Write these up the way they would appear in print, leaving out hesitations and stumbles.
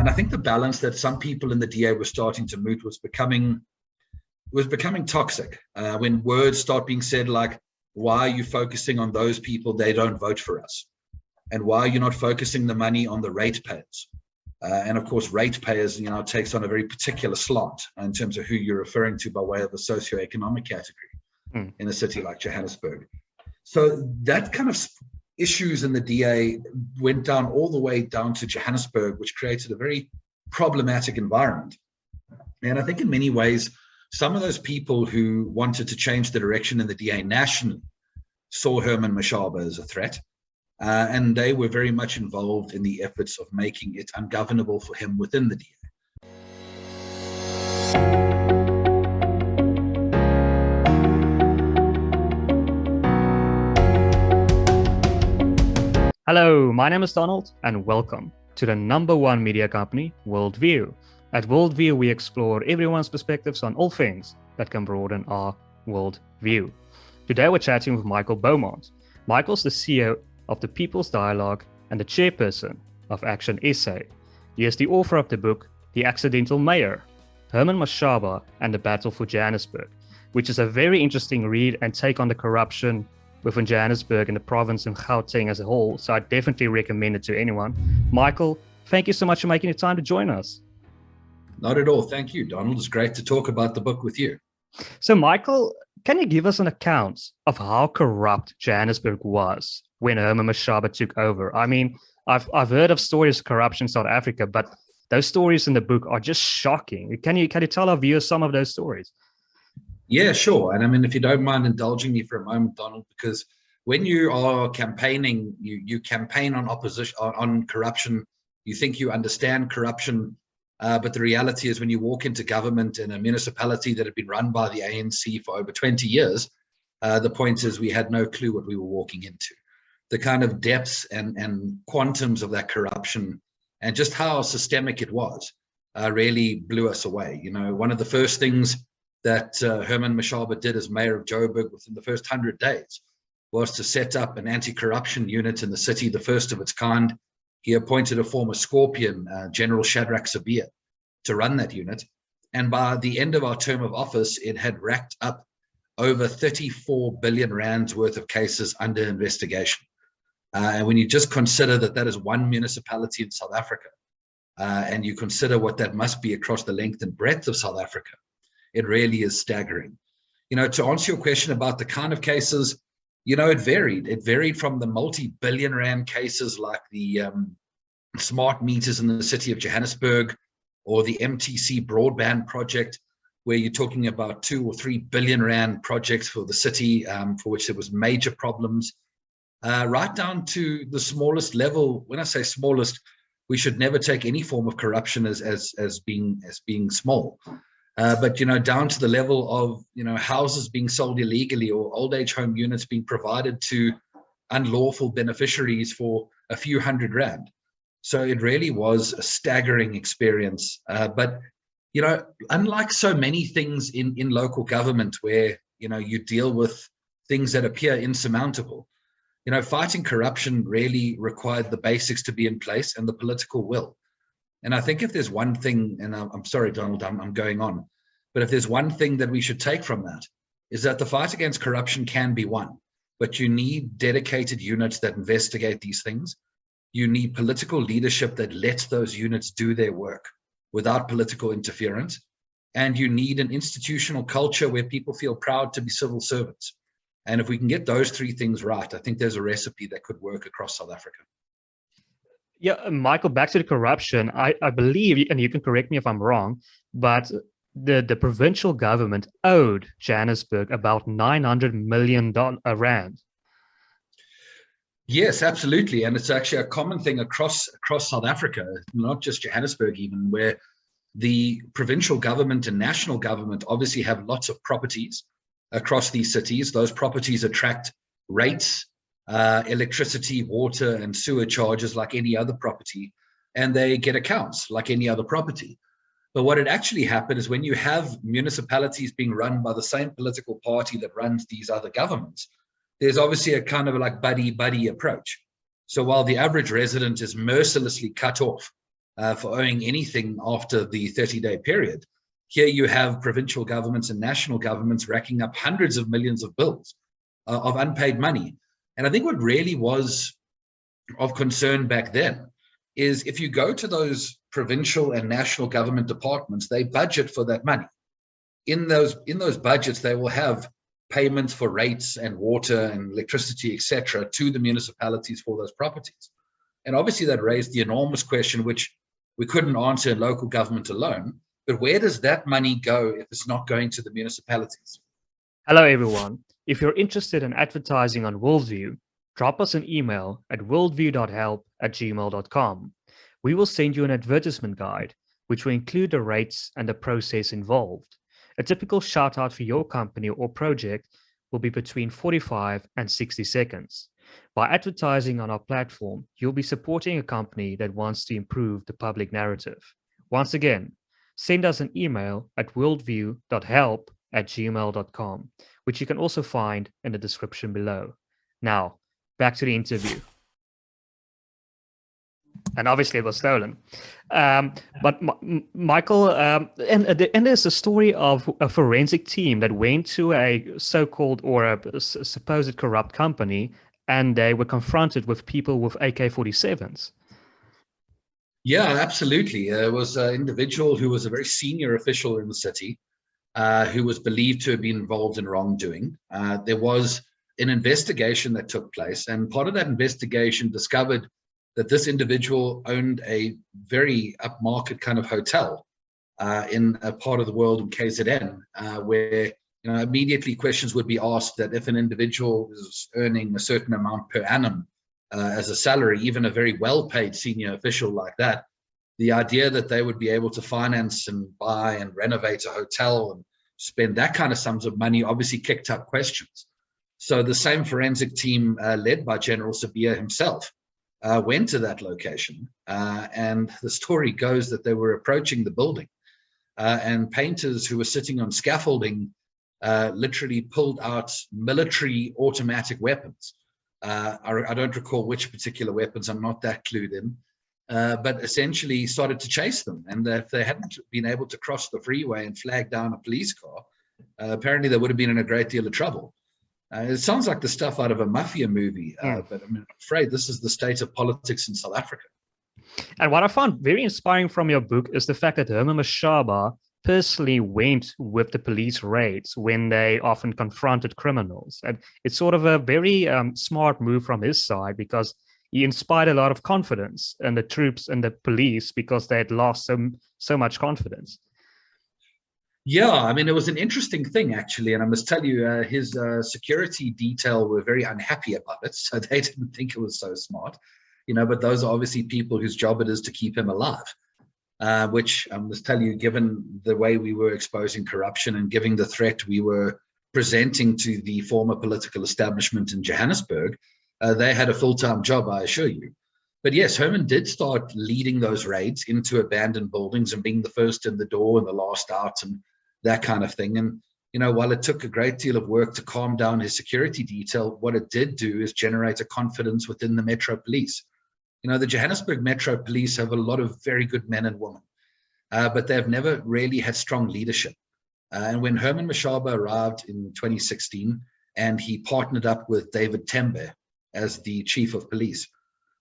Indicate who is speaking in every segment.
Speaker 1: And I think the balance that some people in the DA were starting to moot was becoming toxic. When words start being said like, why are you focusing on those people? They don't vote for us. And why are you not focusing the money on the ratepayers? And of course, ratepayers, takes on a very particular slant in terms of who you're referring to by way of a socioeconomic category in a city like Johannesburg. So that kind of issues in the DA went down all the way down to Johannesburg, which created a very problematic environment. And I think in many ways, some of those people who wanted to change the direction in the DA nationally saw Herman Mashaba as a threat. And they were very much involved in the efforts of making it ungovernable for him within the DA.
Speaker 2: Hello, my name is Donald, and welcome to the #1 media company, WorldView. At WorldView, we explore everyone's perspectives on all things that can broaden our worldview. Today, we're chatting with Michael Beaumont. Michael's the CEO of the People's Dialogue and the Chairperson of ActionSA. He is the author of the book, The Accidental Mayor, Herman Mashaba and the Battle for Johannesburg, which is a very interesting read and take on the corruption within Johannesburg and the province and Gauteng as a whole. So I definitely recommend it to anyone. Michael, thank you so much for making the time to join us.
Speaker 1: Not at all. Thank you, Donald. It's great to talk about the book with you.
Speaker 2: So Michael, can you give us an account of how corrupt Johannesburg was when Herman Mashaba took over? I mean, I've heard of stories of corruption in South Africa, but those stories in the book are just shocking. Can you tell our viewers some of those stories?
Speaker 1: Yeah, sure. And I mean, if you don't mind indulging me for a moment, Donald, because when you are campaigning, you campaign on opposition, on corruption. You think you understand corruption, but the reality is when you walk into government in a municipality that had been run by the ANC for over 20 years, the point is we had no clue what we were walking into. The kind of depths and quantums of that corruption and just how systemic it was really blew us away. One of the first things that Herman Mashaba did as mayor of Joburg within the first 100 days was to set up an anti-corruption unit in the city, the first of its kind. He appointed a former Scorpion, General Shadrach Sabia, to run that unit. And by the end of our term of office, it had racked up over 34 billion rands worth of cases under investigation. And when you just consider that is one municipality in South Africa, and you consider what that must be across the length and breadth of South Africa, it really is staggering. To answer your question about the kind of cases, it varied. It varied from the multi-billion rand cases like the smart meters in the city of Johannesburg or the MTC broadband project, where you're talking about 2 or 3 billion rand projects for the city, for which there was major problems, right down to the smallest level. When I say smallest, we should never take any form of corruption as being small. But down to the level of houses being sold illegally or old age home units being provided to unlawful beneficiaries for a few hundred rand. So it really was a staggering experience. But unlike so many things in local government where you deal with things that appear insurmountable, fighting corruption really required the basics to be in place and the political will. And I think if there's one thing, and I'm sorry, Donald, I'm going on, but if there's one thing that we should take from that, is that the fight against corruption can be won, but you need dedicated units that investigate these things. You need political leadership that lets those units do their work without political interference. And you need an institutional culture where people feel proud to be civil servants. And if we can get those three things right, I think there's a recipe that could work across South Africa.
Speaker 2: Yeah, Michael, back to the corruption. I believe, and you can correct me if I'm wrong, but the provincial government owed Johannesburg about 900 million rand.
Speaker 1: Yes, absolutely. And it's actually a common thing across South Africa, not just Johannesburg even, where the provincial government and national government obviously have lots of properties across these cities. Those properties attract rates, electricity, water, and sewer charges like any other property, and they get accounts like any other property. But what had actually happened is when you have municipalities being run by the same political party that runs these other governments, there's obviously a kind of like buddy-buddy approach. So while the average resident is mercilessly cut off for owing anything after the 30-day period. Here you have provincial governments and national governments racking up hundreds of millions of bills of unpaid money. And I think what really was of concern back then is if you go to those provincial and national government departments, they budget for that money. In those budgets, they will have payments for rates and water and electricity, etc., to the municipalities for those properties. And obviously that raised the enormous question, which we couldn't answer in local government alone, but where does that money go if it's not going to the municipalities?
Speaker 2: Hello, everyone. If you're interested in advertising on WorldView, drop us an email at worldview.help@gmail.com. We will send you an advertisement guide, which will include the rates and the process involved. A typical shout out for your company or project will be between 45 and 60 seconds. By advertising on our platform, you'll be supporting a company that wants to improve the public narrative. Once again, send us an email at worldview.help@gmail.com, which you can also find in the description below. Now, back to the interview. And obviously it was stolen. But Michael, and there's a story of a forensic team that went to a so-called or a supposed corrupt company, and they were confronted with people with AK-47s.
Speaker 1: Yeah, absolutely. There was an individual who was a very senior official in the city who was believed to have been involved in wrongdoing. There was an investigation that took place, and part of that investigation discovered that this individual owned a very upmarket kind of hotel in a part of the world in KZN, where immediately questions would be asked that if an individual is earning a certain amount per annum as a salary, even a very well-paid senior official like that, the idea that they would be able to finance and buy and renovate a hotel and spend that kind of sums of money obviously kicked up questions. So the same forensic team led by General Sabia himself went to that location, and the story goes that they were approaching the building and painters who were sitting on scaffolding literally pulled out military automatic weapons. I don't recall which particular weapons, I'm not that clued in, but essentially started to chase them. And if they hadn't been able to cross the freeway and flag down a police car, apparently they would have been in a great deal of trouble. It sounds like the stuff out of a mafia movie, but I'm afraid this is the state of politics in South Africa.
Speaker 2: And what I found very inspiring from your book is the fact that Herman Mashaba personally went with the police raids when they often confronted criminals. And it's sort of a very smart move from his side, because he inspired a lot of confidence in the troops and the police because they had lost so much confidence.
Speaker 1: Yeah, I mean, it was an interesting thing, actually. And I must tell you, his security detail were very unhappy about it. So they didn't think it was so smart, but those are obviously people whose job it is to keep him alive, which I must tell you, given the way we were exposing corruption and giving the threat we were presenting to the former political establishment in Johannesburg, they had a full-time job, I assure you. But yes, Herman did start leading those raids into abandoned buildings and being the first in the door and the last out and that kind of thing. And, while it took a great deal of work to calm down his security detail, what it did do is generate a confidence within the Metro Police. The Johannesburg Metro Police have a lot of very good men and women, but they've never really had strong leadership. And when Herman Mashaba arrived in 2016 and he partnered up with David Tembe as the chief of police,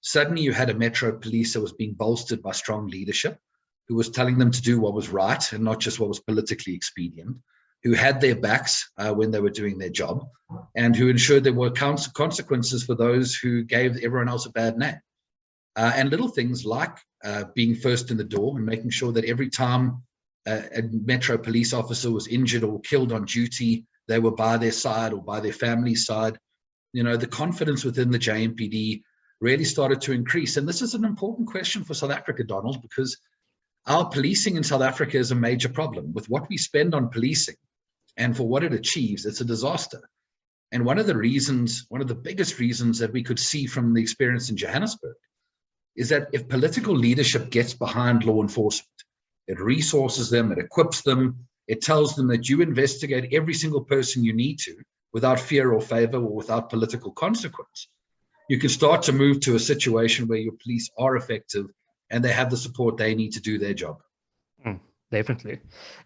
Speaker 1: suddenly you had a Metro Police that was being bolstered by strong leadership, who was telling them to do what was right and not just what was politically expedient, who had their backs when they were doing their job, and who ensured there were consequences for those who gave everyone else a bad name. And little things like being first in the door and making sure that every time a Metro Police officer was injured or killed on duty, they were by their side or by their family's side. The confidence within the JMPD really started to increase. And this is an important question for South Africa, Donald, because our policing in South Africa is a major problem. With what we spend on policing and for what it achieves, it's a disaster. And one of the biggest reasons that we could see from the experience in Johannesburg is that if political leadership gets behind law enforcement, it resources them, it equips them, it tells them that you investigate every single person you need to without fear or favor or without political consequence, you can start to move to a situation where your police are effective and they have the support they need to do their job.
Speaker 2: Definitely.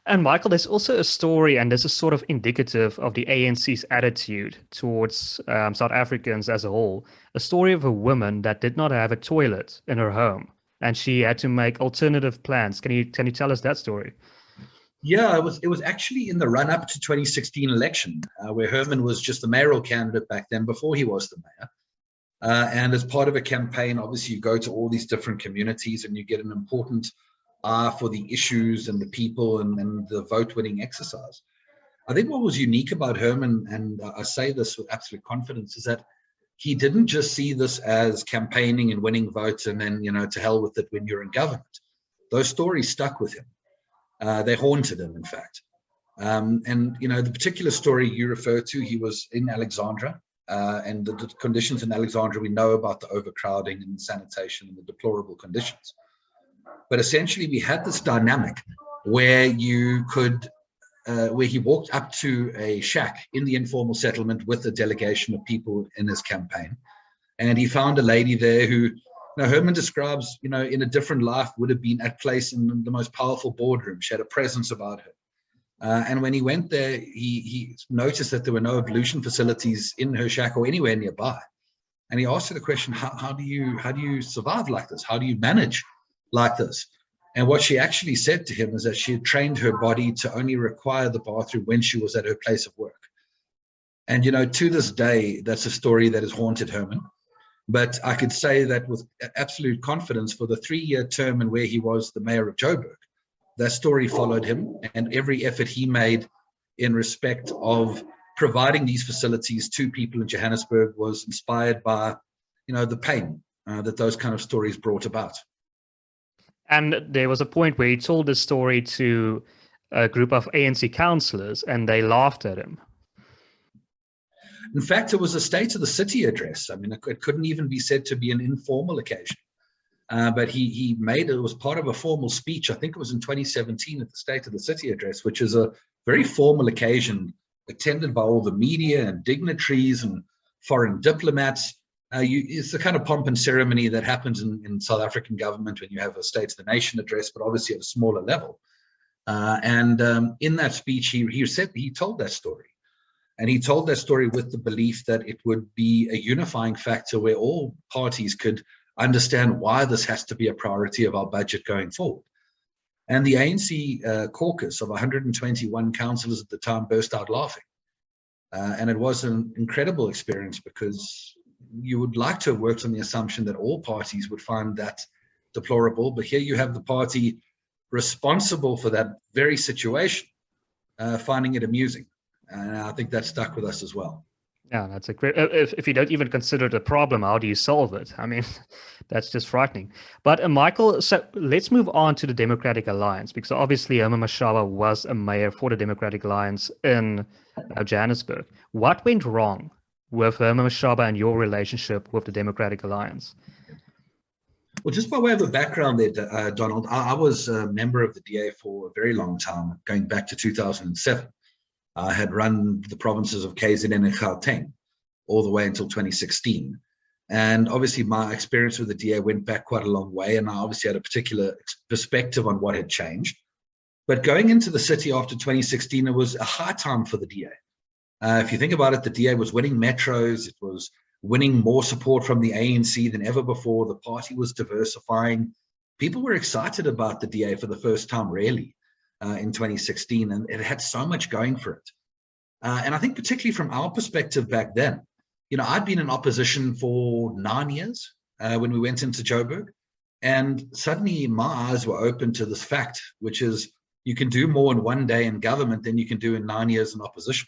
Speaker 2: And Michael, there's also a story, and this is sort of indicative of the ANC's attitude towards South Africans as a whole, a story of a woman that did not have a toilet in her home, and she had to make alternative plans. Can you tell us that story?
Speaker 1: Yeah, it was actually in the run-up to 2016 election, where Herman was just the mayoral candidate back then, before he was the mayor. And as part of a campaign, obviously, you go to all these different communities and you get an important eye for the issues and the people and the vote-winning exercise. I think what was unique about Herman, and I say this with absolute confidence, is that he didn't just see this as campaigning and winning votes and then, to hell with it when you're in government. Those stories stuck with him. They haunted him, in fact. And, the particular story you refer to, he was in Alexandra, and the conditions in Alexandra, we know about the overcrowding and sanitation and the deplorable conditions. But essentially, we had this dynamic where where he walked up to a shack in the informal settlement with a delegation of people in his campaign. And he found a lady there who, Herman describes, in a different life would have been at place in the most powerful boardroom. She had a presence about her. And when he went there, he noticed that there were no ablution facilities in her shack or anywhere nearby. And he asked her the question, how do you survive like this? How do you manage like this? And what she actually said to him is that she had trained her body to only require the bathroom when she was at her place of work. And, to this day, that's a story that has haunted Herman. But I could say that with absolute confidence, for the 3-year term and where he was the mayor of Joburg, that story followed him, and every effort he made in respect of providing these facilities to people in Johannesburg was inspired by, the pain that those kind of stories brought about.
Speaker 2: And there was a point where he told this story to a group of ANC councillors, and they laughed at him.
Speaker 1: In fact, it was a State of the City address. I mean, it couldn't even be said to be an informal occasion. But he made it was part of a formal speech. I think it was in 2017 at the State of the City address, which is a very formal occasion attended by all the media and dignitaries and foreign diplomats. It's the kind of pomp and ceremony that happens in South African government when you have a State of the Nation address, but obviously at a smaller level. And in that speech, he told that story. And he told that story with the belief that it would be a unifying factor where all parties could understand why this has to be a priority of our budget going forward. And the ANC caucus of 121 councillors at the time burst out laughing. And it was an incredible experience, because you would like to have worked on the assumption that all parties would find that deplorable. But here you have the party responsible for that very situation finding it amusing. And I think that stuck with us as well.
Speaker 2: Yeah, that's a great. If you don't even consider it a problem, how do you solve it? I mean, that's just frightening. But Michael, so let's move on to the Democratic Alliance, because obviously Herman Mashaba was a mayor for the Democratic Alliance in Johannesburg. What went wrong with Herman Mashaba and your relationship with the Democratic Alliance?
Speaker 1: Well, just by way of the background there, Donald, I was a member of the DA for a very long time, going back to 2007. I had run the provinces of KZN and Gauteng all the way until 2016. And obviously my experience with the DA went back quite a long way, and I obviously had a particular perspective on what had changed. But going into the city after 2016, it was a high time for the DA. If you think about it, the DA was winning metros, it was winning more support from the ANC than ever before, the party was diversifying. People were excited about the DA for the first time, really. In 2016, and it had so much going for it. And I think particularly from our perspective back then, I'd been in opposition for 9 years when we went into Joburg, and suddenly my eyes were open to this fact, which is you can do more in one day in government than you can do in 9 years in opposition.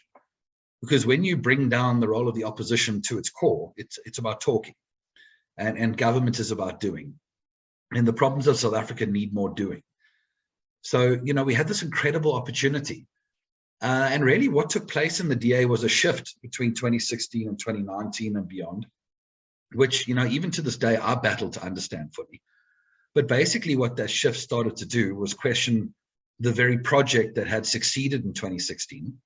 Speaker 1: Because when you bring down the role of the opposition to its core, it's about talking, and government is about doing. And the problems of South Africa need more doing. So, we had this incredible opportunity. And really what took place in the DA was a shift between 2016 and 2019 and beyond, which, even to this day, I battle to understand fully. But basically what that shift started to do was question the very project that had succeeded in 2016,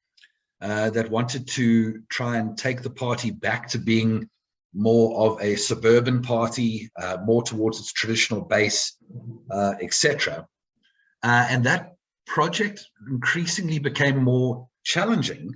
Speaker 1: that wanted to try and take the party back to being more of a suburban party, more towards its traditional base, etc. And that project increasingly became more challenging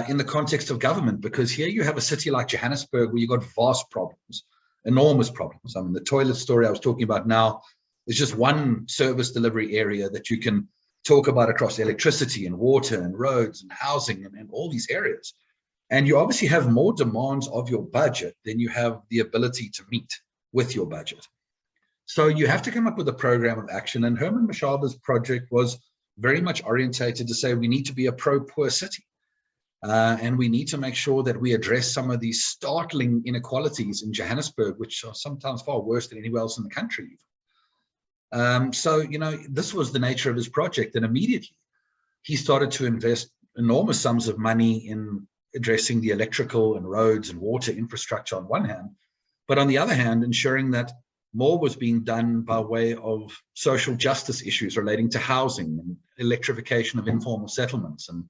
Speaker 1: in the context of government, because here you have a city like Johannesburg where you've got vast problems, enormous problems. I mean, the toilet story I was talking about now is just one service delivery area that you can talk about across electricity and water and roads and housing and all these areas. And you obviously have more demands of your budget than you have the ability to meet with your budget. So you have to come up with a program of action. And Herman Mashaba's project was very much orientated to say we need to be a pro-poor city. And we need to make sure that we address some of these startling inequalities in Johannesburg, which are sometimes far worse than anywhere else in the country. So, this was the nature of his project. And immediately he started to invest enormous sums of money in addressing the electrical and roads and water infrastructure on one hand, but on the other hand, ensuring that more was being done by way of social justice issues relating to housing and electrification of informal settlements, and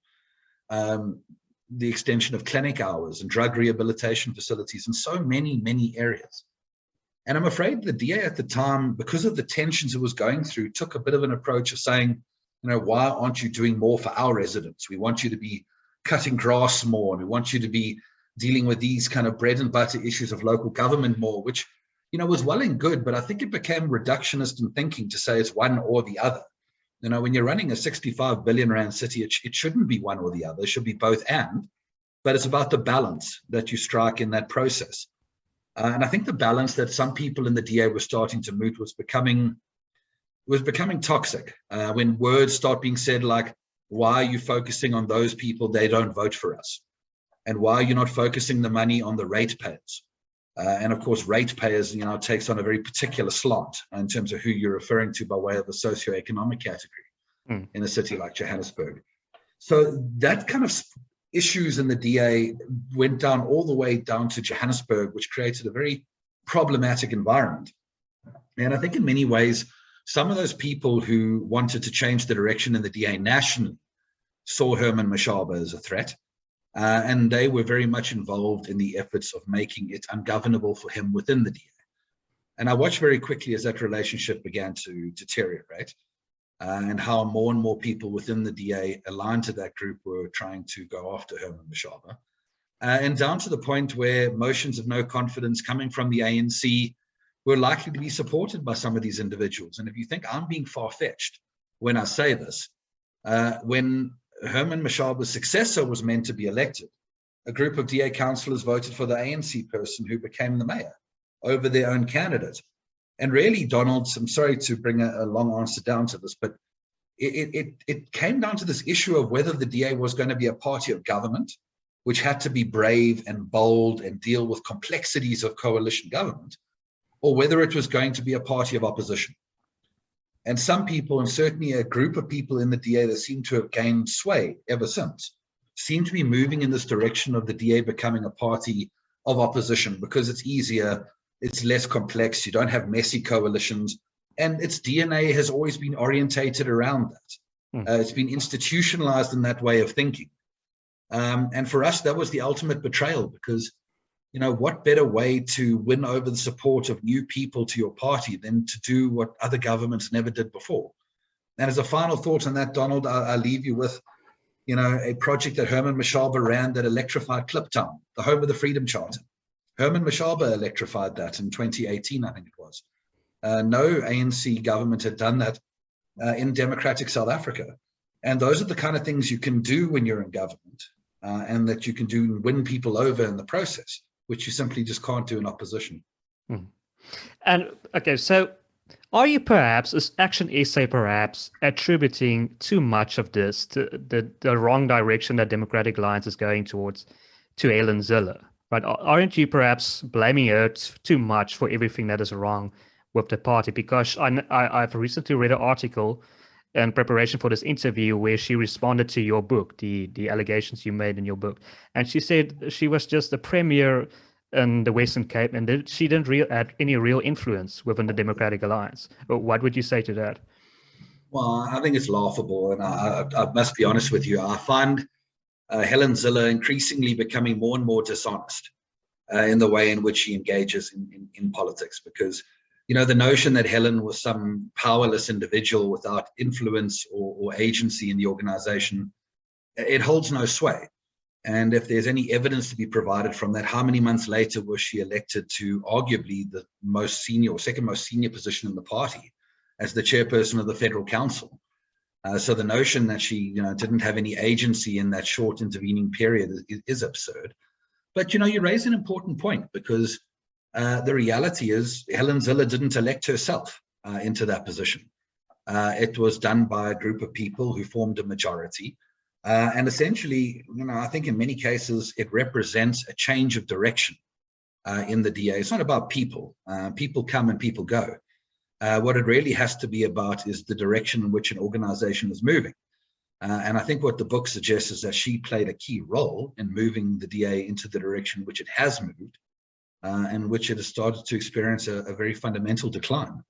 Speaker 1: the extension of clinic hours and drug rehabilitation facilities, and so many, many areas. And I'm afraid the DA at the time, because of the tensions it was going through, took a bit of an approach of saying, why aren't you doing more for our residents? We want you to be cutting grass more, and we want you to be dealing with these kind of bread and butter issues of local government more, which, was well and good, but I think it became reductionist in thinking to say it's one or the other. When you're running a 65 billion rand city, it shouldn't be one or the other. It should be both and, but it's about the balance that you strike in that process. And I think the balance that some people in the DA were starting to moot was becoming toxic. When words start being said like, why are you focusing on those people? They don't vote for us. And why are you not focusing the money on the ratepayers? And of course, ratepayers, takes on a very particular slant in terms of who you're referring to by way of a socioeconomic category in a city like Johannesburg. So that kind of issues in the DA went down all the way down to Johannesburg, which created a very problematic environment. And I think in many ways, some of those people who wanted to change the direction in the DA nationally saw Herman Mashaba as a threat. And they were very much involved in the efforts of making it ungovernable for him within the DA. And I watched very quickly as that relationship began to deteriorate, and how more and more people within the DA aligned to that group were trying to go after Herman Mashaba. And down to the point where motions of no confidence coming from the ANC were likely to be supported by some of these individuals. And if you think I'm being far-fetched when I say this, when Herman Mashaba's successor was meant to be elected, a group of DA councillors voted for the ANC person who became the mayor over their own candidate. And really, Donald, I'm sorry to bring a long answer down to this, but it came down to this issue of whether the DA was going to be a party of government, which had to be brave and bold and deal with complexities of coalition government, or whether it was going to be a party of opposition. And some people, and certainly a group of people in the DA that seem to have gained sway ever since, seem to be moving in this direction of the DA becoming a party of opposition because it's easier, it's less complex, you don't have messy coalitions, and its DNA has always been orientated around that. It's been institutionalized in that way of thinking. And for us, that was the ultimate betrayal, because what better way to win over the support of new people to your party than to do what other governments never did before? And as a final thought on that, Donald, I'll leave you with, a project that Herman Mashaba ran that electrified Kliptown, the home of the Freedom Charter. Herman Mashaba electrified that in 2018, I think it was. No ANC government had done that in democratic South Africa. And those are the kind of things you can do when you're in government, and that you can do and win people over in the process, which you simply just can't do in opposition.
Speaker 2: And okay, so are you perhaps, is ActionSA perhaps attributing too much of this to the wrong direction that Democratic Alliance is going towards to Helen Zille? Right? Aren't you perhaps blaming her too much for everything that is wrong with the party? Because I've recently read an article in preparation for this interview where she responded to your book, the allegations you made in your book. And she said she was just the premier in the Western Cape and that she didn't have any real influence within the Democratic Alliance. What would you say to that?
Speaker 1: Well, I think it's laughable. And I must be honest with you. I find Helen Zille increasingly becoming more and more dishonest. in the way in which she engages in politics. Because, the notion that Helen was some powerless individual without influence or agency in the organization, it holds no sway. And if there's any evidence to be provided from that, how many months later was she elected to arguably the most senior or second most senior position in the party as the chairperson of the Federal Council? So the notion that she didn't have any agency in that short intervening period is absurd. But you raise an important point, because the reality is Helen Zille didn't elect herself into that position. It was done by a group of people who formed a majority. And essentially, I think in many cases, it represents a change of direction in the DA. It's not about people. People come and people go. What it really has to be about is the direction in which an organization is moving. And I think what the book suggests is that she played a key role in moving the DA into the direction which it has moved, and which it has started to experience a very fundamental decline.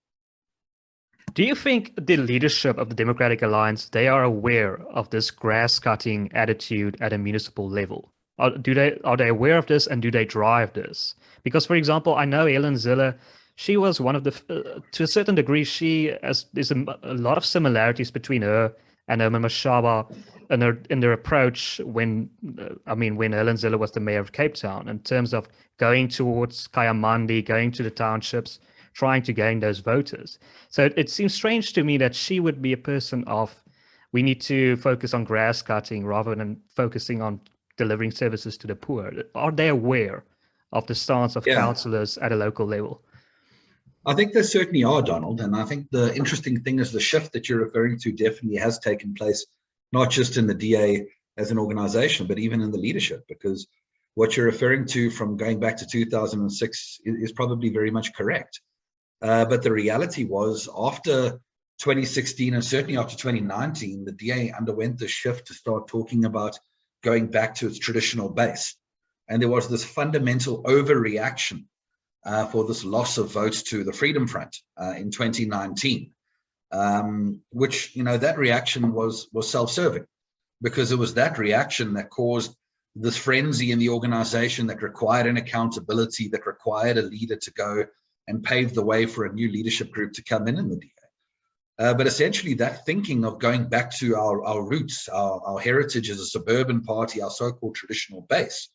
Speaker 2: Do you think the leadership of the Democratic Alliance, they are aware of this grass-cutting attitude at a municipal level? Are they aware of this, and do they drive this? Because, for example, I know Helen Zille, she was one of the, to a certain degree, there's a lot of similarities between her and Herman Mashaba in their approach when Helen Zille was the mayor of Cape Town, in terms of going towards Kayamandi, going to the townships, trying to gain those voters. So it seems strange to me that she would be a person of, we need to focus on grass cutting rather than focusing on delivering services to the poor. Are they aware of the stance of councillors at a local level?
Speaker 1: I think they certainly are, Donald. And I think the interesting thing is the shift that you're referring to definitely has taken place, not just in the DA as an organization, but even in the leadership, because what you're referring to from going back to 2006 is probably very much correct. But the reality was, after 2016 and certainly after 2019, the DA underwent the shift to start talking about going back to its traditional base. And there was this fundamental overreaction for this loss of votes to the Freedom Front in 2019, which, that reaction was self-serving, because it was that reaction that caused this frenzy in the organization that required an accountability, that required a leader to go and pave the way for a new leadership group to come in the DA. But essentially that thinking of going back to our roots, our heritage as a suburban party, our so-called traditional base,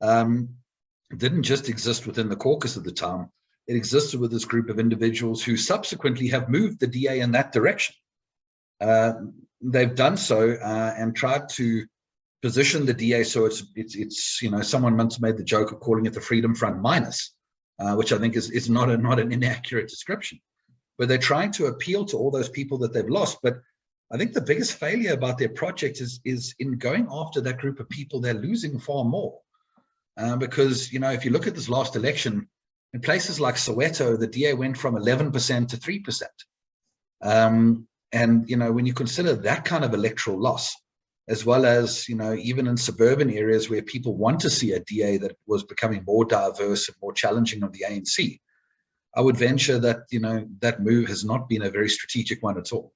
Speaker 1: didn't just exist within the caucus at the time. It existed with this group of individuals who subsequently have moved the DA in that direction. They've done so and tried to position the DA so it's someone once made the joke of calling it the Freedom Front minus, which I think is not an inaccurate description. But they're trying to appeal to all those people that they've lost. But I think the biggest failure about their project is in going after that group of people, they're losing far more. Because, if you look at this last election, in places like Soweto, the DA went from 11% to 3%. And, when you consider that kind of electoral loss, as well as, even in suburban areas where people want to see a DA that was becoming more diverse and more challenging of the ANC, I would venture that, that move has not been a very strategic one at all.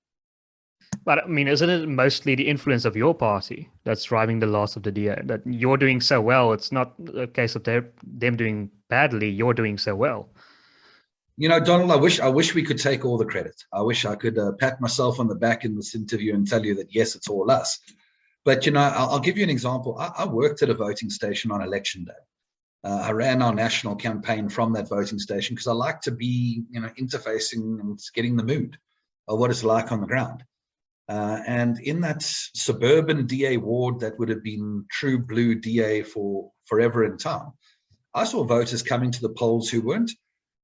Speaker 2: But isn't it mostly the influence of your party that's driving the loss of the DA? That you're doing so well, it's not a case of them doing badly, you're doing so well.
Speaker 1: Donald, I wish we could take all the credit. I wish I could pat myself on the back in this interview and tell you that, yes, it's all us. But, I'll give you an example. I worked at a voting station on election day. I ran our national campaign from that voting station because I like to be, interfacing and getting the mood of what it's like on the ground. And in that suburban DA ward that would have been true blue DA for forever in town, I saw voters coming to the polls who weren't,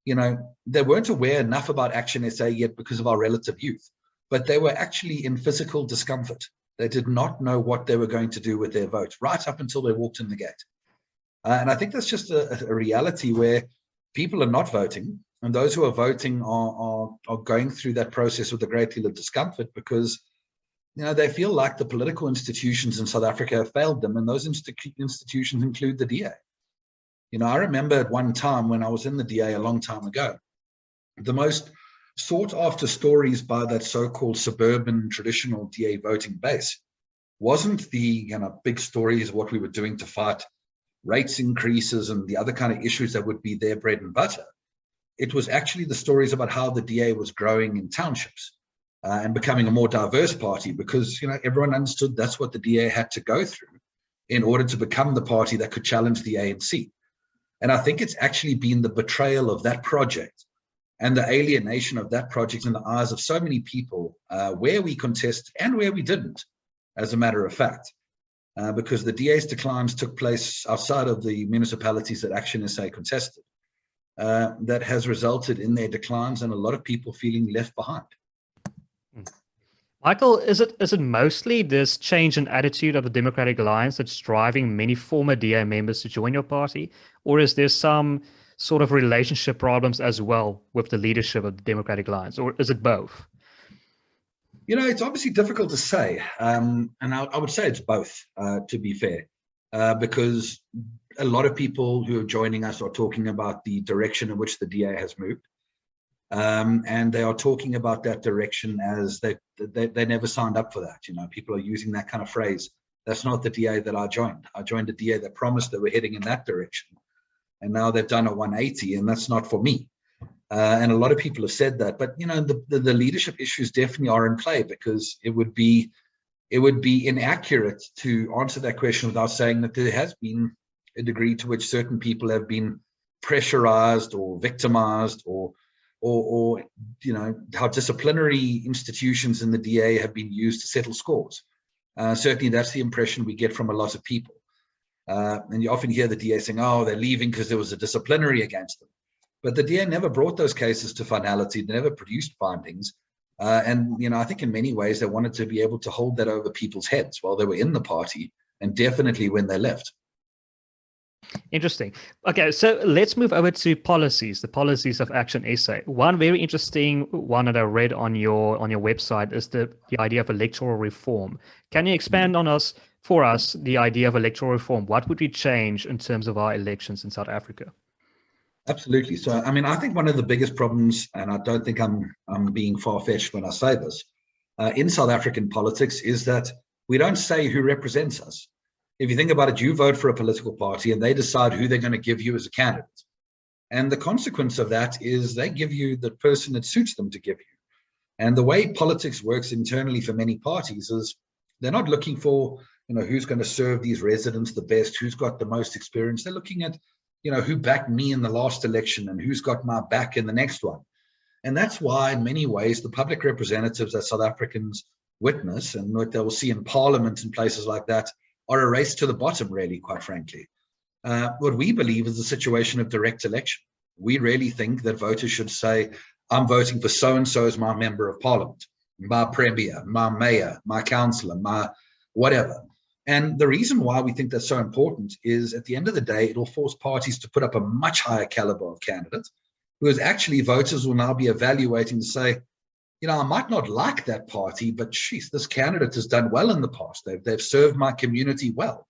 Speaker 1: they weren't aware enough about ActionSA yet because of our relative youth, but they were actually in physical discomfort. They did not know what they were going to do with their vote right up until they walked in the gate. And I think that's just a reality where people are not voting, and those who are voting are going through that process with a great deal of discomfort because they feel like the political institutions in South Africa have failed them, and those institutions include the DA. I remember at one time when I was in the DA a long time ago, the most sought after stories by that so-called suburban traditional DA voting base wasn't the big stories of what we were doing to fight rates increases and the other kind of issues that would be their bread and butter. It was actually the stories about how the DA was growing in townships and becoming a more diverse party, because everyone understood that's what the DA had to go through in order to become the party that could challenge the ANC. And I think it's actually been the betrayal of that project and the alienation of that project in the eyes of so many people, where we contested and where we didn't, as a matter of fact, because the DA's declines took place outside of the municipalities that ActionSA contested. That has resulted in their declines and a lot of people feeling left behind.
Speaker 2: Michael, is it mostly this change in attitude of the Democratic Alliance that's driving many former DA members to join your party? Or is there some sort of relationship problems as well with the leadership of the Democratic Alliance? Or is it both?
Speaker 1: It's obviously difficult to say. And I would say it's both, to be fair, because a lot of people who are joining us are talking about the direction in which the DA has moved. And they are talking about that direction as they never signed up for that. People are using that kind of phrase. That's not the DA that I joined. I joined a DA that promised that we're heading in that direction. And now they've done a 180, and that's not for me. And a lot of people have said that. But, the leadership issues definitely are in play, because it would be inaccurate to answer that question without saying that there has been a degree to which certain people have been pressurized or victimized, or how disciplinary institutions in the DA have been used to settle scores. Certainly that's the impression we get from a lot of people. And you often hear the DA saying, oh, they're leaving because there was a disciplinary against them. But the DA never brought those cases to finality. They never produced findings. And I think in many ways they wanted to be able to hold that over people's heads while they were in the party, and definitely when they left.
Speaker 2: Interesting. Okay, so let's move over to policies, the policies of ActionSA. One very interesting one that I read on your website is the idea of electoral reform. Can you expand on for us the idea of electoral reform? What would we change in terms of our elections in South Africa?
Speaker 1: Absolutely. So, I think one of the biggest problems, and I don't think I'm being far-fetched when I say this, in South African politics is that we don't say who represents us. If you think about it, you vote for a political party and they decide who they're going to give you as a candidate. And the consequence of that is they give you the person that suits them to give you. And the way politics works internally for many parties is they're not looking for, who's going to serve these residents the best, who's got the most experience. They're looking at, who backed me in the last election and who's got my back in the next one. And that's why, in many ways, the public representatives that South Africans witness and what they will see in parliament and places like that are a race to the bottom, really, quite frankly. What we believe is the situation of direct election. We really think that voters should say, I'm voting for so-and-so as my member of parliament, my premier, my mayor, my councillor, my whatever. And the reason why we think that's so important is at the end of the day, it'll force parties to put up a much higher caliber of candidates, because actually voters will now be evaluating to say, I might not like that party, but geez, this candidate has done well in the past. They've served my community well.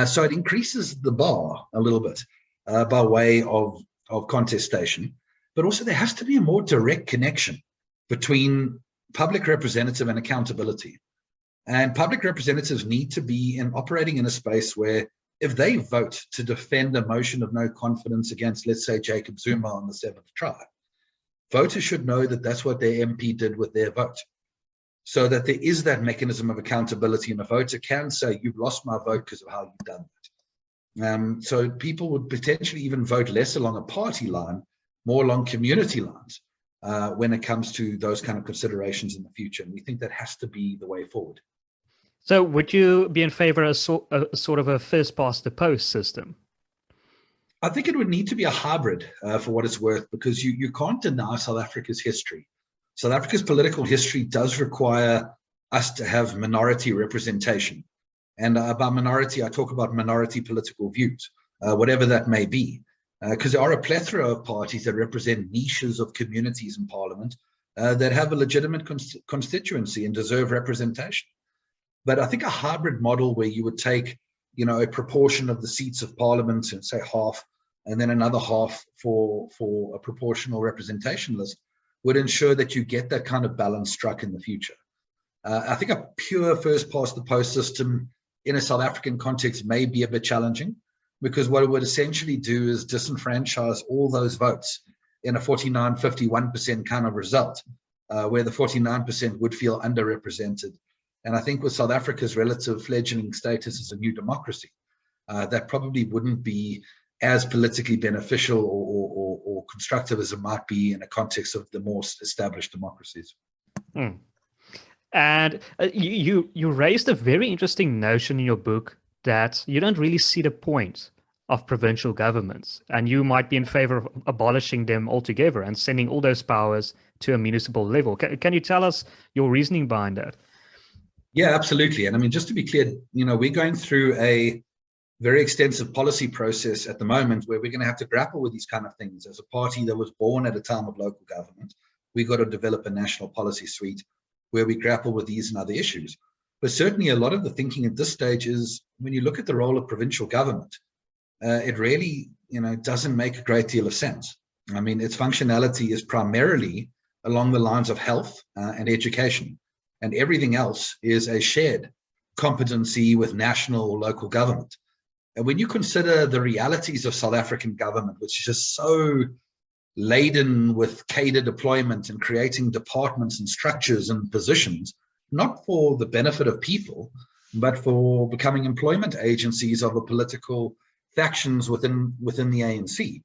Speaker 1: So it increases the bar a little bit by way of contestation. But also there has to be a more direct connection between public representative and accountability. And public representatives need to be operating in a space where if they vote to defend a motion of no confidence against, let's say, Jacob Zuma on the 7th tribe, voters should know that that's what their MP did with their vote, so that there is that mechanism of accountability, and a voter can say, you've lost my vote because of how you've done that. So people would potentially even vote less along a party line, more along community lines when it comes to those kind of considerations in the future. And we think that has to be the way forward.
Speaker 2: So would you be in favor of sort of a first past the post system?
Speaker 1: I think it would need to be a hybrid for what it's worth, because you can't deny South Africa's history. South Africa's political history does require us to have minority representation. And by minority, I talk about minority political views, whatever that may be, because there are a plethora of parties that represent niches of communities in parliament that have a legitimate constituency and deserve representation. But I think a hybrid model where you would take, a proportion of the seats of parliament and say half, and then another half for a proportional representation list would ensure that you get that kind of balance struck in the future. I think a pure first past the post system in a South African context may be a bit challenging. because what it would essentially do is disenfranchise all those votes in a 49, 51% kind of result, where the 49% would feel underrepresented. And I think with South Africa's relative fledgling status as a new democracy, that probably wouldn't be as politically beneficial or constructive as it might be in a context of the more established democracies.
Speaker 2: Mm. And you raised a very interesting notion in your book that you don't really see the point of provincial governments, and you might be in favor of abolishing them altogether and sending all those powers to a municipal level. Can you tell us your reasoning behind that?
Speaker 1: Yeah, absolutely. And I mean, just to be clear, we're going through a very extensive policy process at the moment where we're going to have to grapple with these kind of things. As a party that was born at a time of local government, we've got to develop a national policy suite where we grapple with these and other issues. But certainly a lot of the thinking at this stage is when you look at the role of provincial government, it really, doesn't make a great deal of sense. I mean, its functionality is primarily along the lines of health and education, and everything else is a shared competency with national or local government. And when you consider the realities of South African government, which is just so laden with cadre deployment and creating departments and structures and positions, not for the benefit of people, but for becoming employment agencies of a political factions within the ANC.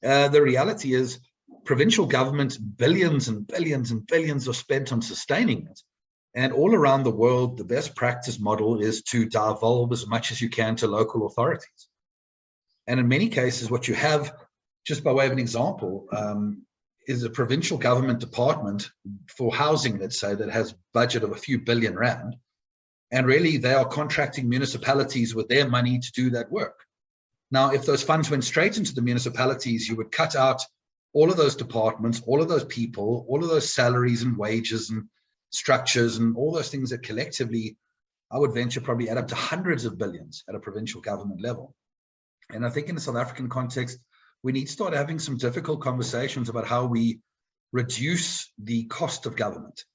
Speaker 1: The reality is provincial government, billions and billions and billions are spent on sustaining it. And all around the world, the best practice model is to devolve as much as you can to local authorities. And in many cases, what you have, just by way of an example, is a provincial government department for housing, let's say, that has budget of a few billion rand. And really, they are contracting municipalities with their money to do that work. Now, if those funds went straight into the municipalities, you would cut out all of those departments, all of those people, all of those salaries and wages and structures and all those things that collectively, I would venture, probably add up to hundreds of billions at a provincial government level. And I think in the South African context, we need to start having some difficult conversations about how we reduce the cost of government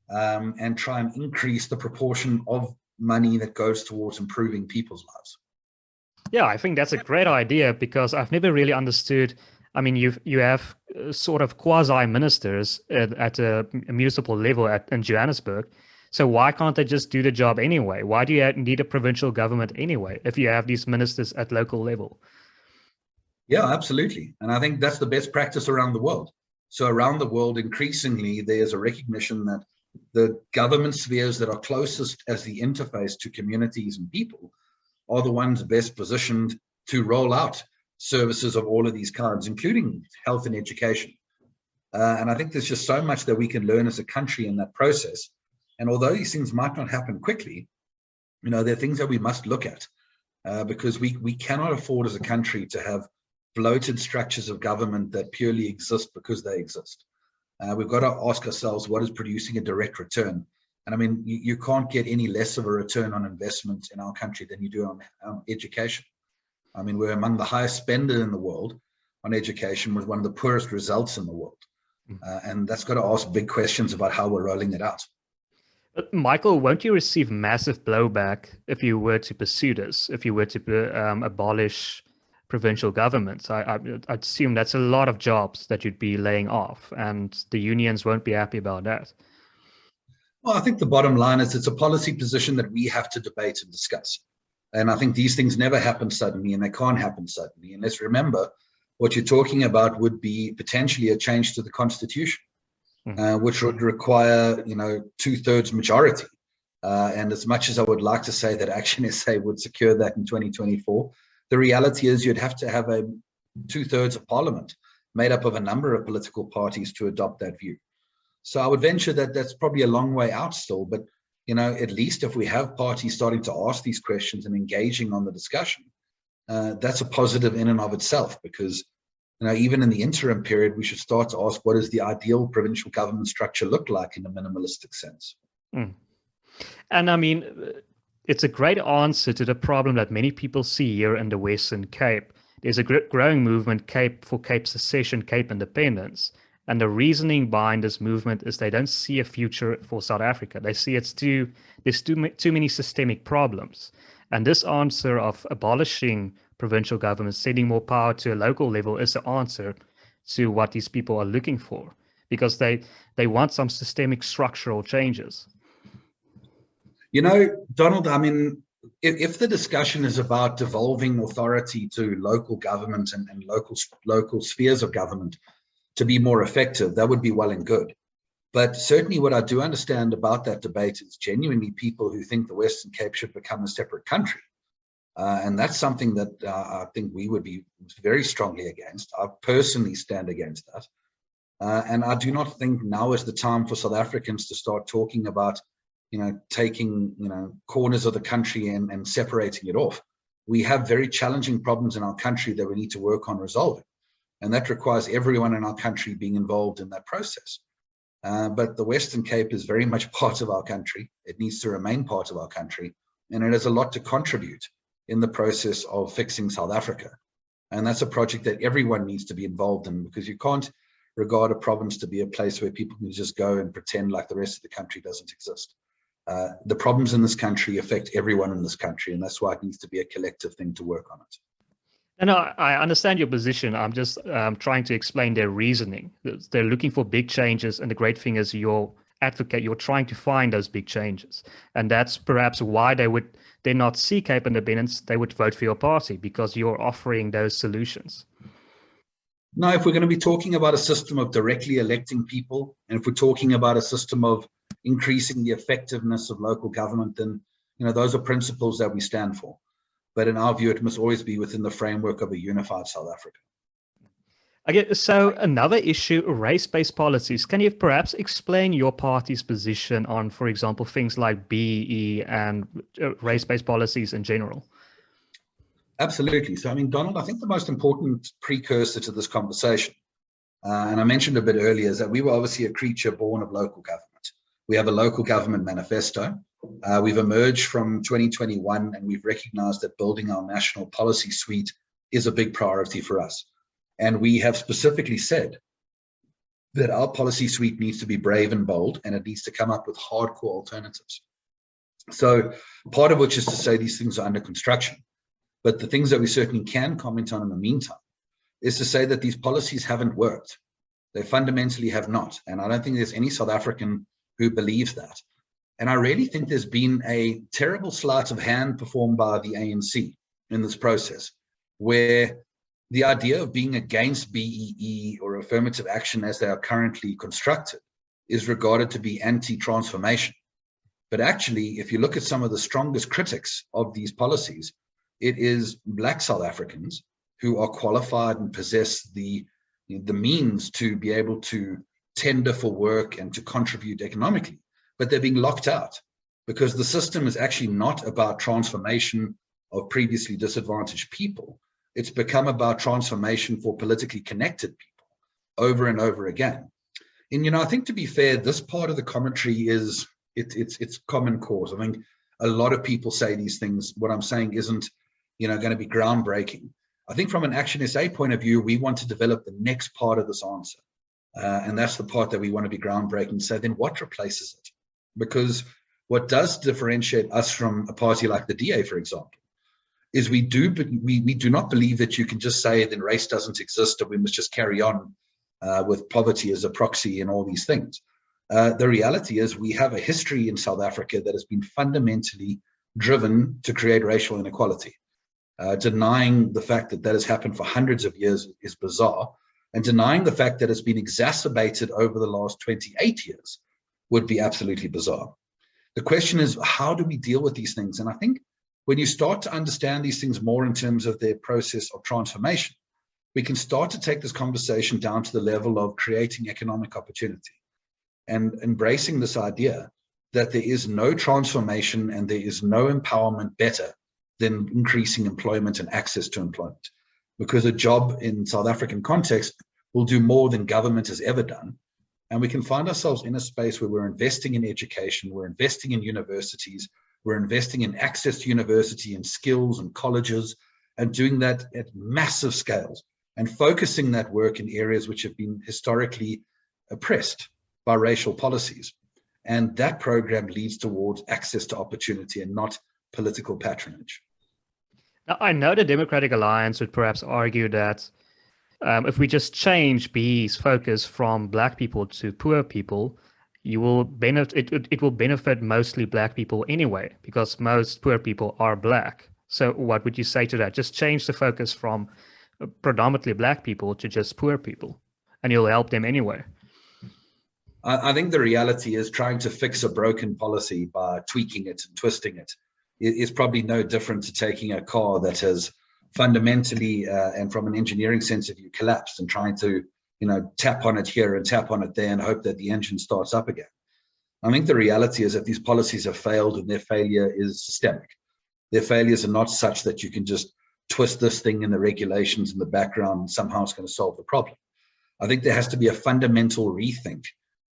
Speaker 1: and try and increase the proportion of money that goes towards improving people's lives.
Speaker 2: Yeah, I think that's a great idea because I've never really understood. I mean, you have sort of quasi-ministers at a municipal level in Johannesburg. So why can't they just do the job anyway? Why do you need a provincial government anyway if you have these ministers at local level?
Speaker 1: Yeah, absolutely. And I think that's the best practice around the world. So around the world, increasingly, there's a recognition that the government spheres that are closest as the interface to communities and people are the ones best positioned to roll out services of all of these kinds, including health and education. And I think there's just so much that we can learn as a country in that process. And although these things might not happen quickly, there are things that we must look at because we cannot afford as a country to have bloated structures of government that purely exist because they exist. We've got to ask ourselves what is producing a direct return. And I mean, you can't get any less of a return on investment in our country than you do on education. I mean, we're among the highest spenders in the world on education with one of the poorest results in the world. And that's got to ask big questions about how we're rolling it out.
Speaker 2: But Michael, won't you receive massive blowback if you were to pursue this, if you were to abolish provincial governments? I'd assume that's a lot of jobs that you'd be laying off, and the unions won't be happy about that.
Speaker 1: Well, I think the bottom line is it's a policy position that we have to debate and discuss. And I think these things never happen suddenly, and they can't happen suddenly. And let's remember, what you're talking about would be potentially a change to the Constitution, which would require, 2/3 majority. And as much as I would like to say that ActionSA would secure that in 2024, the reality is you'd have to have a 2/3 of parliament made up of a number of political parties to adopt that view. So I would venture that that's probably a long way out still, but at least if we have parties starting to ask these questions and engaging on the discussion, that's a positive in and of itself, because even in the interim period, we should start to ask, what does the ideal provincial government structure look like in a minimalistic sense?
Speaker 2: And I mean, it's a great answer to the problem that many people see here in the Western Cape. There's a growing movement for Cape secession, Cape independence. And the reasoning behind this movement is they don't see a future for South Africa. They see there's too many systemic problems. And this answer of abolishing provincial governments, sending more power to a local level is the answer to what these people are looking for, because they want some systemic structural changes.
Speaker 1: You know, Donald, I mean, if the discussion is about devolving authority to local government and local spheres of government to be more effective, that would be well and good. But certainly what I do understand about that debate is genuinely people who think the Western Cape should become a separate country. And that's something that I think we would be very strongly against. I personally stand against that. And I do not think now is the time for South Africans to start talking about, taking, corners of the country and separating it off. We have very challenging problems in our country that we need to work on resolving. And that requires everyone in our country being involved in that process. But the Western Cape is very much part of our country. It needs to remain part of our country. And it has a lot to contribute in the process of fixing South Africa. And that's a project that everyone needs to be involved in, because you can't regard a province to be a place where people can just go and pretend like the rest of the country doesn't exist. The problems in this country affect everyone in this country, and that's why it needs to be a collective thing to work on it.
Speaker 2: And I understand your position. I'm just trying to explain their reasoning. They're looking for big changes, and the great thing is you're trying to find those big changes. And that's perhaps why they not see Cape independence, they would vote for your party, because you're offering those solutions.
Speaker 1: No, if we're going to be talking about a system of directly electing people, and if we're talking about a system of increasing the effectiveness of local government, then those are principles that we stand for. But in our view, it must always be within the framework of a unified South Africa.
Speaker 2: Okay, so another issue, race-based policies. Can you perhaps explain your party's position on, for example, things like BEE and race-based policies in general?
Speaker 1: Absolutely. So, Donald, I think the most important precursor to this conversation, and I mentioned a bit earlier, is that we were obviously a creature born of local government. We have a local government manifesto. We've emerged from 2021, and we've recognized that building our national policy suite is a big priority for us. And we have specifically said that our policy suite needs to be brave and bold, and it needs to come up with hardcore alternatives. So part of which is to say these things are under construction. But the things that we certainly can comment on in the meantime is to say that these policies haven't worked. They fundamentally have not. And I don't think there's any South African who believes that. And I really think there's been a terrible sleight of hand performed by the ANC in this process, where the idea of being against BEE or affirmative action as they are currently constructed is regarded to be anti-transformation. But actually, if you look at some of the strongest critics of these policies, it is Black South Africans who are qualified and possess the means to be able to tender for work and to contribute economically. But they're being locked out because the system is actually not about transformation of previously disadvantaged people. It's become about transformation for politically connected people over and over again. And, I think, to be fair, this part of the commentary is, it's common cause. I think a lot of people say these things. What I'm saying isn't, going to be groundbreaking. I think from an ActionSA point of view, we want to develop the next part of this answer. And that's the part that we want to be groundbreaking. So then what replaces it? Because what does differentiate us from a party like the DA, for example, is we do not believe that you can just say then race doesn't exist and we must just carry on with poverty as a proxy and all these things. The reality is we have a history in South Africa that has been fundamentally driven to create racial inequality. Denying the fact that has happened for hundreds of years is bizarre, and denying the fact that it's been exacerbated over the last 28 years would be absolutely bizarre. The question is, how do we deal with these things? And I think when you start to understand these things more in terms of their process of transformation, we can start to take this conversation down to the level of creating economic opportunity and embracing this idea that there is no transformation and there is no empowerment better than increasing employment and access to employment. Because a job in South African context will do more than government has ever done. And we can find ourselves in a space where we're investing in education, we're investing in universities, we're investing in access to university and skills and colleges, and doing that at massive scales and focusing that work in areas which have been historically oppressed by racial policies. And that program leads towards access to opportunity and not political patronage.
Speaker 2: Now, I know the Democratic Alliance would perhaps argue that if we just change BE's focus from black people to poor people, you will benefit. It will benefit mostly black people anyway, because most poor people are black. So, what would you say to that? Just change the focus from predominantly black people to just poor people, and you'll help them anyway.
Speaker 1: I think the reality is trying to fix a broken policy by tweaking it and twisting it is probably no different to taking a car that has fundamentally and from an engineering sense of view collapsed and trying to tap on it here and tap on it there and hope that the engine starts up again. I think the reality is that these policies have failed, and their failure is systemic. Their failures are not such that you can just twist this thing in the regulations in the background and somehow it's going to solve the problem. I think there has to be a fundamental rethink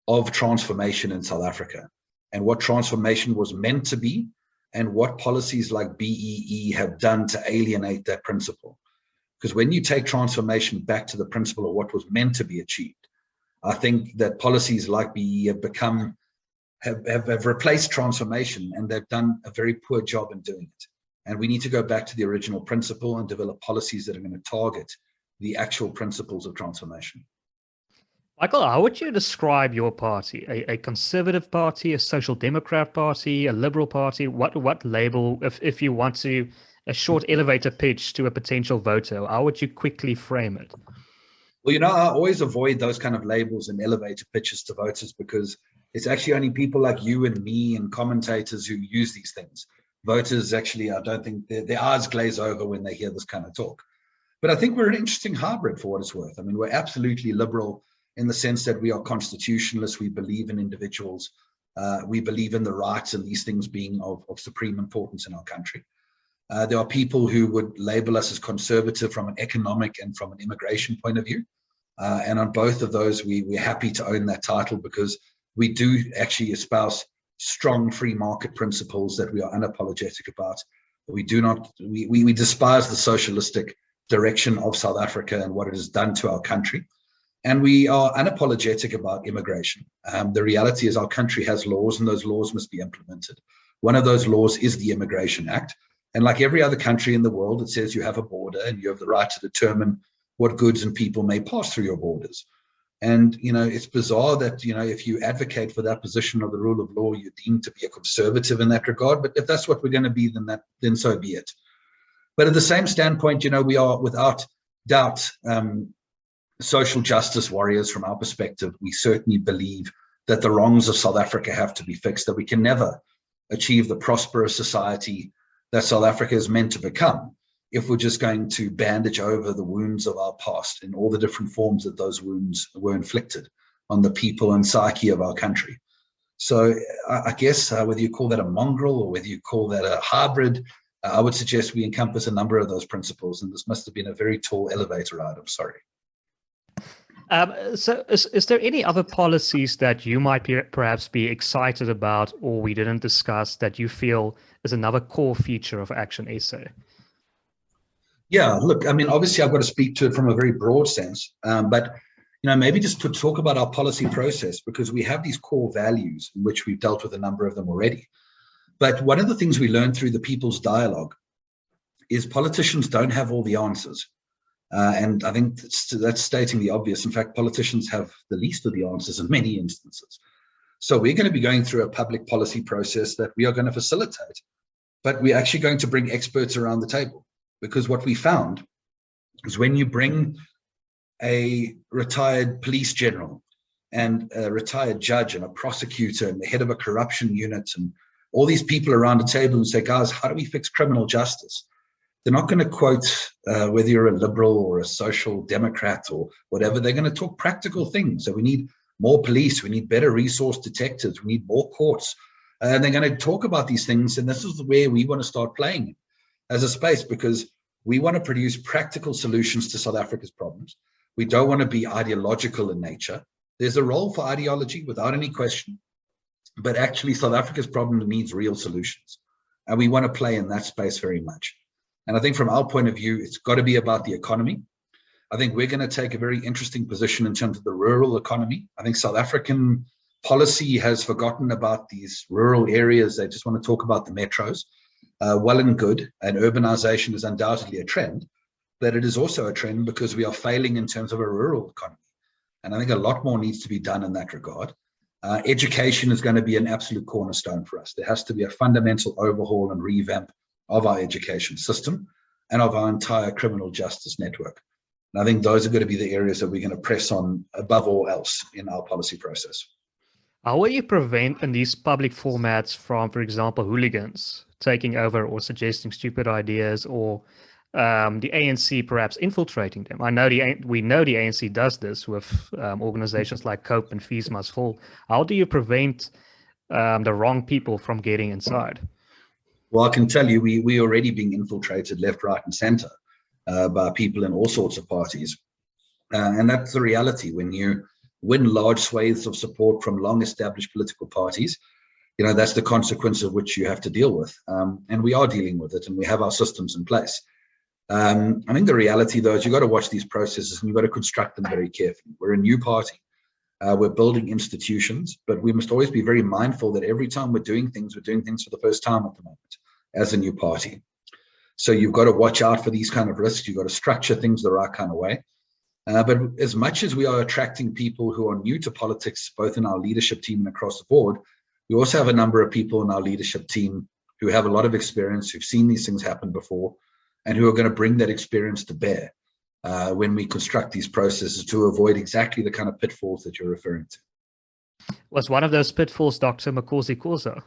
Speaker 1: of transformation in South Africa and what transformation was meant to be, and what policies like BEE have done to alienate that principle. Because when you take transformation back to the principle of what was meant to be achieved, I think that policies like BEE have replaced transformation, and they've done a very poor job in doing it. And we need to go back to the original principle and develop policies that are going to target the actual principles of transformation.
Speaker 2: Michael, how would you describe your party? A conservative party, a social democrat party, a liberal party? What label, if you want to, a short elevator pitch to a potential voter, how would you quickly frame it?
Speaker 1: Well, I always avoid those kind of labels and elevator pitches to voters, because it's actually only people like you and me and commentators who use these things. Voters actually, I don't think their eyes glaze over when they hear this kind of talk. But I think we're an interesting hybrid for what it's worth. I mean, we're absolutely liberal in the sense that we are constitutionalists. We believe in individuals. We believe in the rights and these things being of supreme importance in our country. There are people who would label us as conservative from an economic and from an immigration point of view. And on both of those, we're happy to own that title, because we do actually espouse strong free market principles that we are unapologetic about. We do not, we despise the socialistic direction of South Africa and what it has done to our country. And we are unapologetic about immigration. The reality is our country has laws, and those laws must be implemented. One of those laws is the Immigration Act. And like every other country in the world, it says you have a border and you have the right to determine what goods and people may pass through your borders. And, it's bizarre that, if you advocate for that position of the rule of law, you're deemed to be a conservative in that regard. But if that's what we're going to be, then so be it. But at the same standpoint, we are without doubt social justice warriors from our perspective. We certainly believe that the wrongs of South Africa have to be fixed, that we can never achieve the prosperous society that South Africa is meant to become if we're just going to bandage over the wounds of our past in all the different forms that those wounds were inflicted on the people and psyche of our country. So I guess whether you call that a mongrel or whether you call that a hybrid, I would suggest we encompass a number of those principles, and this must have been a very tall elevator ride. I'm sorry.
Speaker 2: So is there any other policies that you might perhaps be excited about, or we didn't discuss, that you feel is another core feature of ActionSA?
Speaker 1: Yeah, look, I mean, obviously I've got to speak to it from a very broad sense, but maybe just to talk about our policy process, because we have these core values in which we've dealt with a number of them already. But one of the things we learned through the People's Dialogue is politicians don't have all the answers. And I think that's stating the obvious. In fact, politicians have the least of the answers in many instances. So we're going to be going through a public policy process that we are going to facilitate, but we're actually going to bring experts around the table. Because what we found is when you bring a retired police general and a retired judge and a prosecutor and the head of a corruption unit and all these people around a table and say, guys, how do we fix criminal justice? They're not going to quote whether you're a liberal or a social democrat or whatever. They're going to talk practical things. So we need more police. We need better resource detectives. We need more courts. And they're going to talk about these things. And this is where we want to start playing as a space, because we want to produce practical solutions to South Africa's problems. We don't want to be ideological in nature. There's a role for ideology without any question, but actually South Africa's problem needs real solutions. And we want to play in that space very much. And I think from our point of view, it's got to be about the economy. I think we're going to take a very interesting position in terms of the rural economy. I think South African policy has forgotten about these rural areas. They just want to talk about the metros. well and good, and urbanization is undoubtedly a trend, but it is also a trend because we are failing in terms of a rural economy. And I think a lot more needs to be done in that regard. Education is going to be an absolute cornerstone for us. There has to be a fundamental overhaul and revamp of our education system and of our entire criminal justice network. And I think those are going to be the areas that we're going to press on above all else in our policy process.
Speaker 2: How will you prevent in these public formats from, for example, hooligans taking over or suggesting stupid ideas, or the ANC perhaps infiltrating them? We know the ANC does this with organizations like COPE and Fees Must Fall. How do you prevent the wrong people from getting inside?
Speaker 1: Well, I can tell you, we already being infiltrated left, right, and center by people in all sorts of parties. And that's the reality. When you win large swathes of support from long-established political parties, that's the consequence of which you have to deal with. And we are dealing with it, and we have our systems in place. I think the reality, though, is you've got to watch these processes and you've got to construct them very carefully. We're a new party. We're building institutions, but we must always be very mindful that every time we're doing things for the first time at the moment as a new party. So you've got to watch out for these kind of risks. You've got to structure things the right kind of way. But as much as we are attracting people who are new to politics, both in our leadership team and across the board, we also have a number of people in our leadership team who have a lot of experience, who've seen these things happen before, and who are going to bring that experience to bear when we construct these processes to avoid exactly the kind of pitfalls that you're referring to.
Speaker 2: Was one of those pitfalls Dr. Makosi Khoza?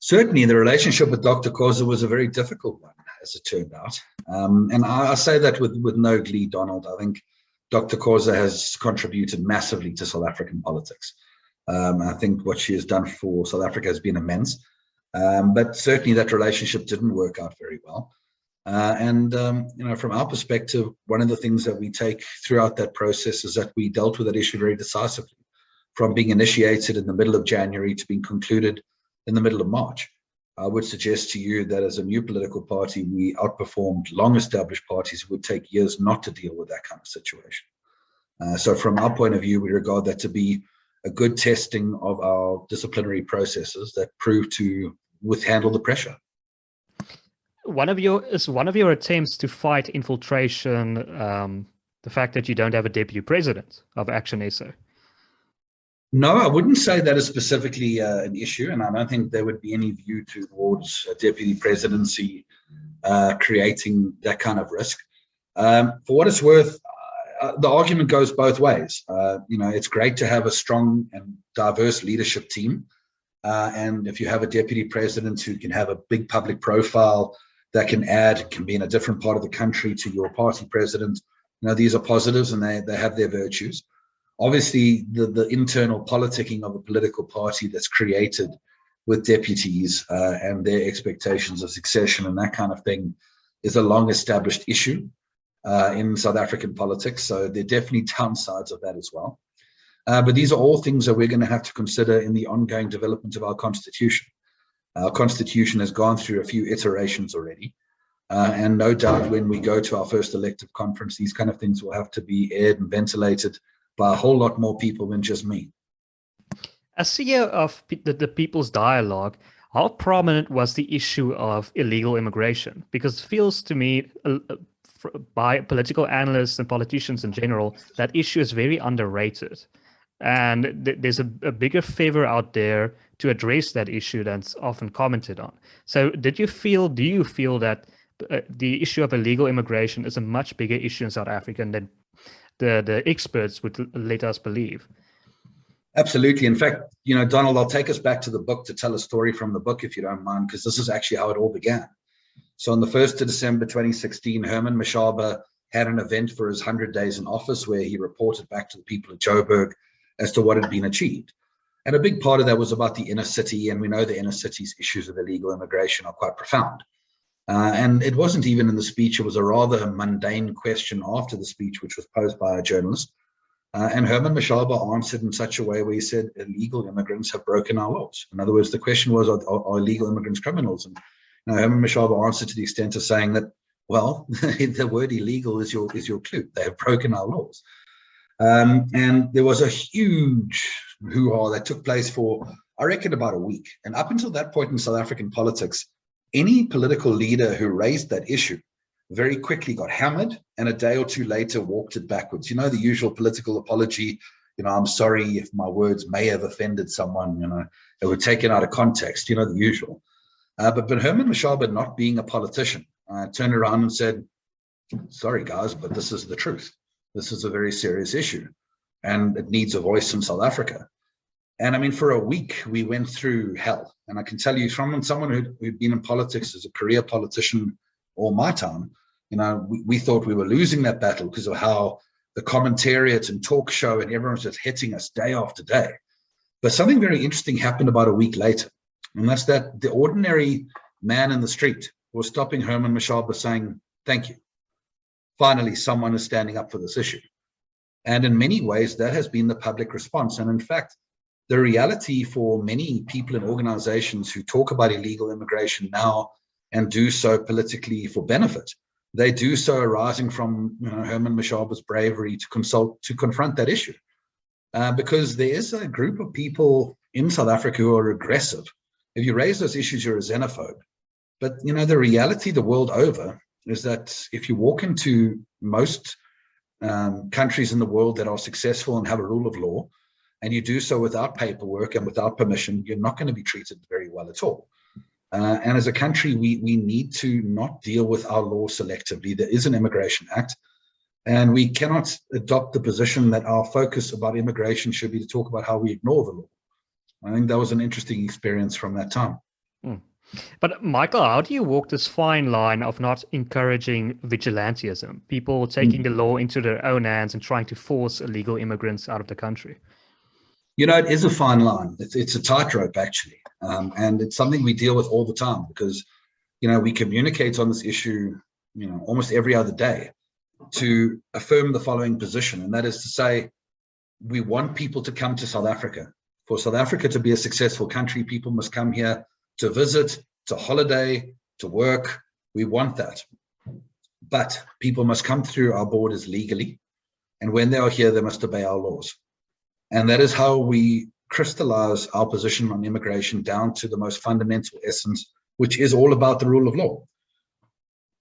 Speaker 1: Certainly, the relationship with Dr. Khoza was a very difficult one, as it turned out. And I say that with no glee, Donald. I think Dr. Khoza has contributed massively to South African politics. I think what she has done for South Africa has been immense. But certainly that relationship didn't work out very well. From our perspective, one of the things that we take throughout that process is that we dealt with that issue very decisively, from being initiated in the middle of January to being concluded in the middle of March. I would suggest to you that as a new political party, we outperformed long-established parties who would take years not to deal with that kind of situation. So from our point of view, we regard that to be a good testing of our disciplinary processes that prove to withhandle the pressure.
Speaker 2: One of your attempts to fight infiltration, the fact that you don't have a deputy president of ActionSA?
Speaker 1: No, I wouldn't say that is specifically an issue, and I don't think there would be any view towards a deputy presidency creating that kind of risk. For what it's worth, the argument goes both ways. It's great to have a strong and diverse leadership team, and if you have a deputy president who can have a big public profile that can be in a different part of the country to your party president, these are positives and they have their virtues. Obviously, the internal politicking of a political party that's created with deputies and their expectations of succession and that kind of thing is a long-established issue in South African politics. So there are definitely downsides of that as well. But these are all things that we're going to have to consider in the ongoing development of our constitution. Our constitution has gone through a few iterations already. And no doubt when we go to our first elective conference, these kind of things will have to be aired and ventilated by a whole lot more people than just me.
Speaker 2: As CEO of the People's Dialogue, how prominent was the issue of illegal immigration? Because it feels to me, by political analysts and politicians in general, that issue is very underrated. And there's a bigger favor out there to address that issue that's often commented on. So do you feel that the issue of illegal immigration is a much bigger issue in South Africa than the experts would let us believe?
Speaker 1: Absolutely. In fact, Donald, I'll take us back to the book to tell a story from the book, if you don't mind, because this is actually how it all began. So on the 1st of December 2016, Herman Mashaba had an event for his 100 days in office where he reported back to the people of Joburg as to what had been achieved. And a big part of that was about the inner city, and we know the inner city's issues of illegal immigration are quite profound. And it wasn't even in the speech, it was a rather mundane question after the speech, which was posed by a journalist. And Herman Mashaba answered in such a way where he said, illegal immigrants have broken our laws. In other words, the question was, are illegal immigrants criminals? And Herman Mashaba answered to the extent of saying that, well, the word illegal is your clue. They have broken our laws. And there was a huge hoo-ha that took place for, I reckon about a week. And up until that point in South African politics, any political leader who raised that issue very quickly got hammered, and a day or two later walked it backwards. You know, the usual political apology, you know, I'm sorry if my words may have offended someone, you know, they were taken out of context, you know, the usual. But Herman Mashaba, not being a politician, turned around and said, sorry guys, but this is the truth. This is a very serious issue and it needs a voice in South Africa. And I mean, for a week, we went through hell. And I can tell you from someone who'd been in politics as a career politician all my time, you know, we thought we were losing that battle because of how the commentariat and talk show and everyone was just hitting us day after day. But something very interesting happened about a week later. And that's that the ordinary man in the street was stopping Herman Mashaba saying, thank you. Finally, someone is standing up for this issue. And in many ways, that has been the public response. And in fact, the reality for many people and organizations who talk about illegal immigration now and do so politically for benefit, they do so arising from, you know, Herman Mashaba's bravery to confront that issue. Because there is a group of people in South Africa who are aggressive. If you raise those issues, you're a xenophobe. But, you know, the reality the world over is that if you walk into most countries in the world that are successful and have a rule of law, and you do so without paperwork and without permission, you're not going to be treated very well at all. And as a country, we need to not deal with our law selectively. There is an Immigration Act, and we cannot adopt the position that our focus about immigration should be to talk about how we ignore the law. I think that was an interesting experience from that time.
Speaker 2: But Michael, how do you walk this fine line of not encouraging vigilantism, people taking the law into their own hands and trying to force illegal immigrants out of the country?
Speaker 1: You know, it is a fine line. It's a tightrope, actually. And it's something we deal with all the time because, you know, we communicate on this issue, you know, almost every other day to affirm the following position. And that is to say, we want people to come to South Africa. For South Africa to be a successful country, people must come here to visit, to holiday, to work. We want that. But people must come through our borders legally. And when they are here, they must obey our laws. And that is how we crystallize our position on immigration down to the most fundamental essence, which is all about the rule of law.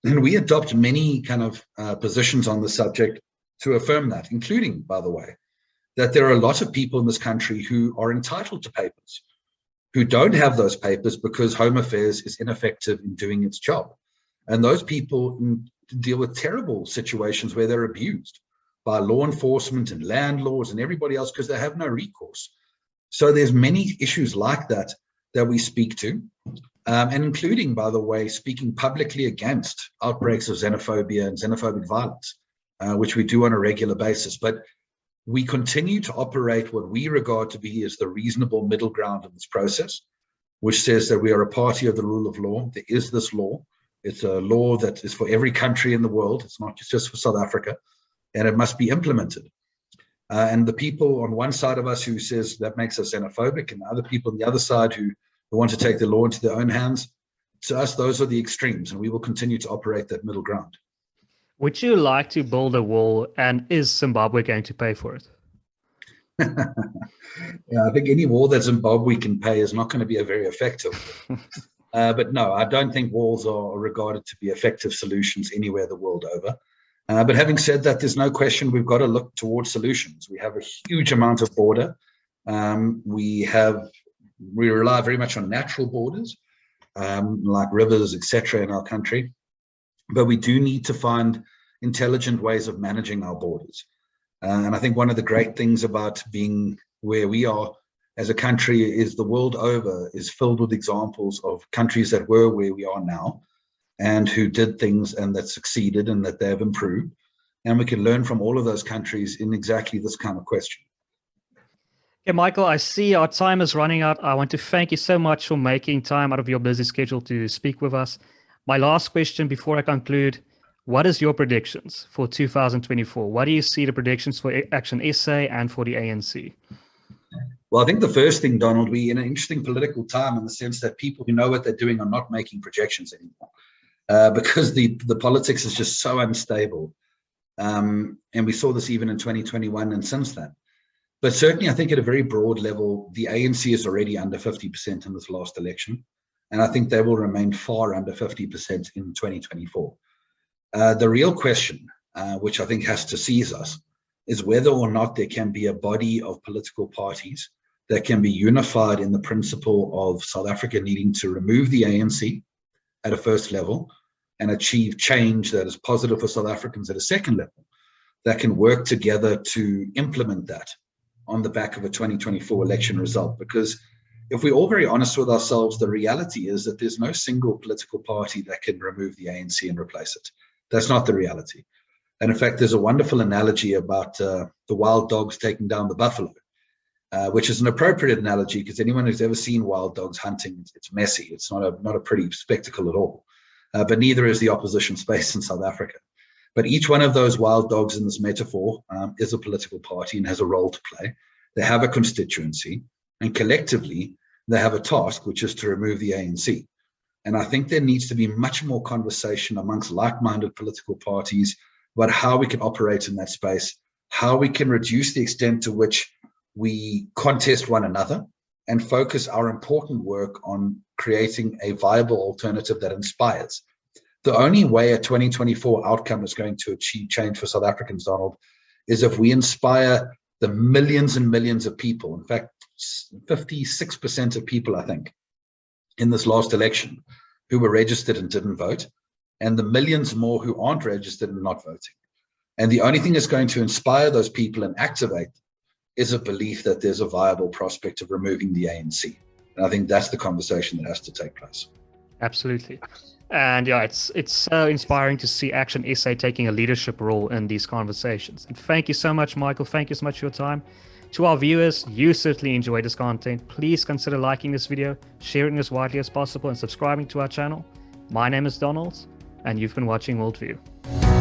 Speaker 1: And we adopt many kind of positions on the subject to affirm that, including, by the way, that there are a lot of people in this country who are entitled to papers, who don't have those papers because Home Affairs is ineffective in doing its job. And those people deal with terrible situations where they're abused by law enforcement and landlords and everybody else because they have no recourse. So there's many issues like that that we speak to, and including, by the way, speaking publicly against outbreaks of xenophobia and xenophobic violence, which we do on a regular basis. But we continue to operate what we regard to be as the reasonable middle ground in this process, which says that we are a party of the rule of law. There is this law. It's a law that is for every country in the world. It's not just for South Africa, and it must be implemented. And the people on one side of us who says that makes us xenophobic, and other people on the other side who want to take the law into their own hands, to us, those are the extremes, and we will continue to operate that middle ground.
Speaker 2: Would you like to build a wall, and is Zimbabwe going to pay for it?
Speaker 1: Yeah, I think any wall that Zimbabwe can pay is not going to be a very effective one. But no, I don't think walls are regarded to be effective solutions anywhere the world over. But having said that, there's no question we've got to look towards solutions. We have a huge amount of border. We rely very much on natural borders, like rivers, etc., in our country. But we do need to find intelligent ways of managing our borders. And I think one of the great things about being where we are as a country is the world over is filled with examples of countries that were where we are now and who did things and that succeeded and that they have improved. And we can learn from all of those countries in exactly this kind of question.
Speaker 2: Okay, Michael, I see our time is running out. I want to thank you so much for making time out of your busy schedule to speak with us. My last question before I conclude, what is your predictions for 2024? What do you see the predictions for ActionSA and for the ANC?
Speaker 1: Well, I think the first thing, Donald, we're in an interesting political time in the sense that people who know what they're doing are not making projections anymore because the politics is just so unstable. And we saw this even in 2021 and since then. But certainly, I think at a very broad level, the ANC is already under 50% in this last election. And I think they will remain far under 50% in 2024. The real question, which I think has to seize us, is whether or not there can be a body of political parties that can be unified in the principle of South Africa needing to remove the ANC at a first level and achieve change that is positive for South Africans at a second level, that can work together to implement that on the back of a 2024 election result. Because if we're all very honest with ourselves, the reality is that there's no single political party that can remove the ANC and replace it. That's not the reality. And in fact, there's a wonderful analogy about the wild dogs taking down the buffalo, which is an appropriate analogy because anyone who's ever seen wild dogs hunting, it's messy. It's not a pretty spectacle at all. But neither is the opposition space in South Africa. But each one of those wild dogs in this metaphor is a political party and has a role to play. They have a constituency, and collectively, they have a task, which is to remove the ANC. And I think there needs to be much more conversation amongst like-minded political parties about how we can operate in that space, how we can reduce the extent to which we contest one another and focus our important work on creating a viable alternative that inspires. The only way a 2024 outcome is going to achieve change for South Africans, Donald, is if we inspire the millions and millions of people. In fact, 56% of people, I think, in this last election who were registered and didn't vote, and the millions more who aren't registered and not voting. And the only thing that's going to inspire those people and activate is a belief that there's a viable prospect of removing the ANC. And I think that's the conversation that has to take place.
Speaker 2: Absolutely. And yeah, it's so inspiring to see ActionSA taking a leadership role in these conversations. And thank you so much, Michael. Thank you so much for your time. To our viewers, you certainly enjoyed this content. Please consider liking this video, sharing it as widely as possible, and subscribing to our channel. My name is Donald, and you've been watching WorldView.